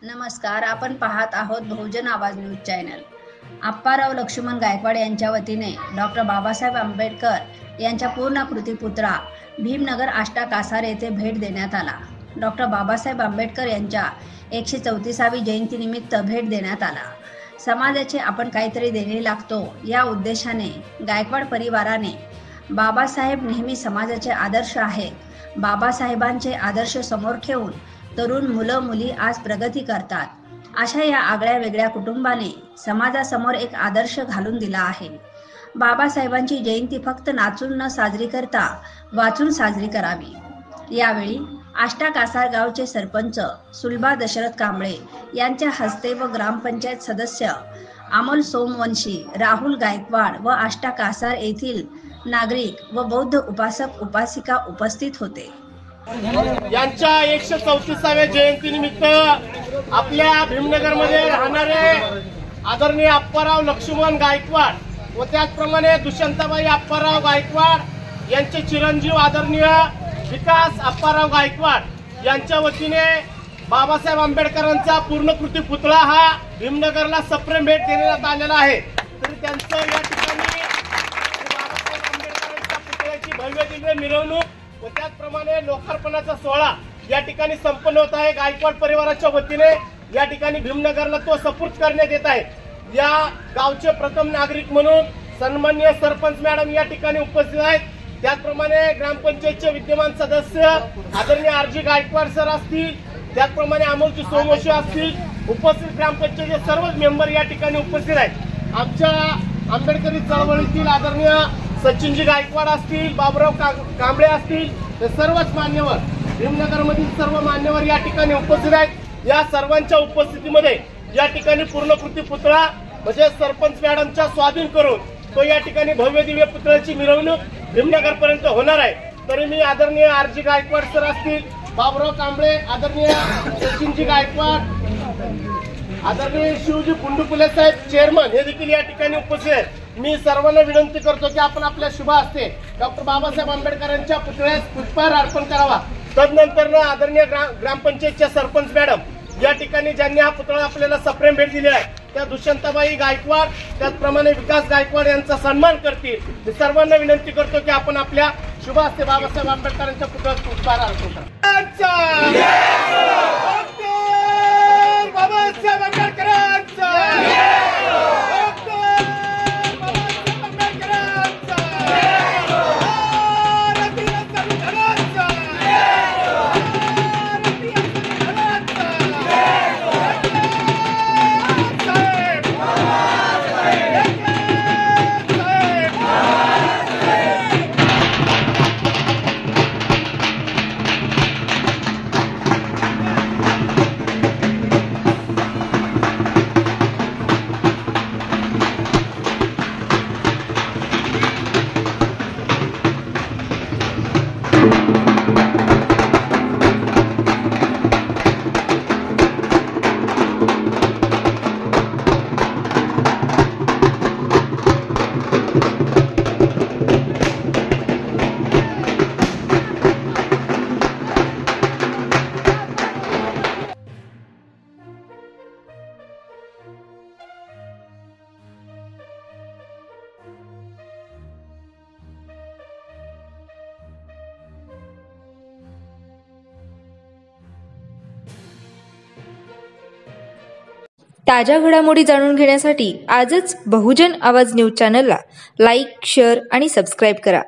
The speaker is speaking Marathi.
नमस्कार, आपण पाहत आहोत बहुजन आवाज न्यूज चॅनल। अप्पाराव लक्ष्मण गायकवाड यांच्या वतीने डॉक्टर बाबासाहेब आंबेडकर यांच्या पूर्णाकृती पुतळा भीमनगर आष्टा कासार येथे भेट देण्यात आला। डॉक्टर बाबासाहेब आंबेडकर यांच्या 134वी जयंतीनिमित्त भेट देण्यात आला। समाजाचे आपण काहीतरी देणे लागतो या उद्देशाने गायकवाड परिवाराने बाबासाहेब नेहमी समाजाचे आदर्श आहेत। बाबासाहेबांचे आदर्श समोर ठेवून तरुण मुलं मुली आज प्रगती करतात। अशा या आगळ्या वेगळ्या कुटुंबाने समाजासमोर एक आदर्श घालून दिला आहे। बाबासाहेबांची जयंती फक्त नाचून न साजरी करता वाचून साजरी करावी। यावेळी आष्टा कासार गावचे सरपंच सुलभा दशरथ कांबळे यांच्या हस्ते व ग्रामपंचायत सदस्य अमोल सोमवंशी, राहुल गायकवाड व आष्टा कासार येथील नागरिक व बौद्ध उपासक उपासिका उपस्थित होते। यांच्या 134व्या जयंतीनिमित्त आपल्या भीमनगरमध्ये राहणारे आदरणीय अप्पाराव लक्ष्मण गायकवाड व त्याचप्रमाणे दुष्यंताबाई अप्पाराव गायकवाड यांचे चिरंजीव आदरणीय विकास अप्पाराव गायकवाड यांच्या वतीने बाबासाहेब आंबेडकरांचा पूर्णकृती पुतळा हा भीमनगरला सप्रेम भेट देण्यात आलेला आहे। तरी त्यांचं या ठिकाणी बाबासाहेब आंबेडकरांच्या पुतळ्याची भव्य दिव्य मिरवणूक व त्याचप्रमाणे लोकार्पणाचा सोहळा या ठिकाणी संपन्न होत आहे। गायकवाड परिवाराच्या वतीने या ठिकाणी भीमनगरला तो सुपूर्द करण्यात येत आहे। या गावचे प्रथम नागरिक म्हणून सन्माननीय सरपंच मॅडम या ठिकाणी उपस्थित आहेत। त्याचप्रमाणे ग्रामपंचायतचे विद्यमान सदस्य आदरणीय आरजी गायकवाड सर असतील, त्याचप्रमाणे अमोलजी सोमवंशी असतील, उपस्थित ग्रामपंचायतचे सर्वच मेंबर या ठिकाणी उपस्थित आहेत। आमच्या आंबेडकरी चळवळीतील आदरणीय सचिनजी गायकवाड असतील, बाबुराव कांबळे असतील, हे सर्वच मान्यवर भीमनगरमधील सर्व मान्यवर या ठिकाणी उपस्थित आहेत। या सर्वांच्या उपस्थितीमध्ये या ठिकाणी पूर्णकृती पुतळा म्हणजे सरपंच मॅडमच्या स्वाधीन करून तो या ठिकाणी भव्य दिव्य पुतळ्याची मिरवणूक भीमनगर पर्यंत होणार आहे। तरी मी आदरणीय आरजी गायकवाड सर असतील, बाबुराव कांबळे, आदरणीय सचिनजी गायकवाड, आदरणीय शिवजी पुंडुपुले साहेब चेअरमन हे देखील या ठिकाणी उपस्थित आहेत। मी सर्वांना विनंती करतो की आपण आपल्या शुभ हस्ते डॉक्टर बाबासाहेब आंबेडकरांच्या पुतळ्यास पुष्पहार अर्पण करावा। तदनंतर आदरणीय ग्रामपंचायतच्या सरपंच मॅडम या ठिकाणी ज्यांनी हा पुतळा आपल्याला सप्रेम भेट दिली आहे त्या दुष्यंताबाई गायकवाड त्याचप्रमाणे विकास गायकवाड यांचा सन्मान करतील। मी सर्वांना विनंती करतो की आपण आपल्या शुभ हस्ते बाबासाहेब आंबेडकरांच्या पुतळ्यास पुष्पहार अर्पण करा। बाबासाहेब आंबेडकरांचा ताज्या घडामोडी जाणून घेण्यासाठी आजच बहुजन आवाज न्यूज चॅनलला लाईक, शेअर आणि सबस्क्राईब करा।